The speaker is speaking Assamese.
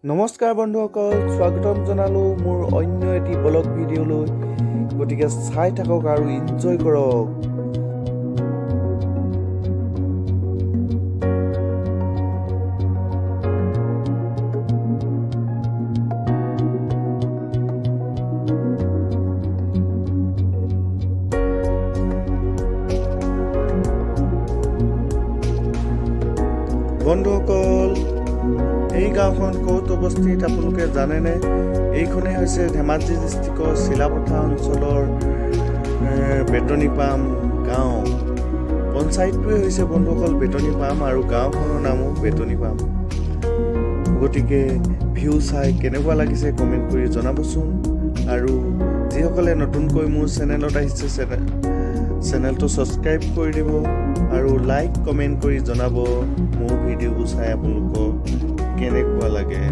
নমস্কাৰ বন্ধুসকল, স্বাগতম জনালোঁ মোৰ অন্য এটি ব্লগ ভিডিঅ'লৈ। গতিকে চাই থাকক আৰু এনজয় কৰক। বন্ধুসকল, এই গাঁওখন ক'ত অৱস্থিত আপোনালোকে জানেনে? এইখনেই হৈছে ধেমাজি ডিষ্ট্ৰিক্টৰ চিলাপথাৰ অঞ্চলৰ বেতনীপাম গাঁও। পঞ্চায়তটোৱে হৈছে বন্ধুসকল বেতনীপাম আৰু গাঁওখনৰ নামো বেতনীপাম। গতিকে ভিউ চাই কেনেকুৱা লাগিছে কমেণ্ট কৰি জনাবচোন। আৰু যিসকলে নতুনকৈ মোৰ চেনেলত আহিছে চেনেলটো ছাবস্ক্ৰাইব কৰি দিব আৰু লাইক কমেণ্ট কৰি জনাব মোৰ ভিডিঅ'বোৰ চাই আপোনালোকৰ কেনেকুৱা লাগে।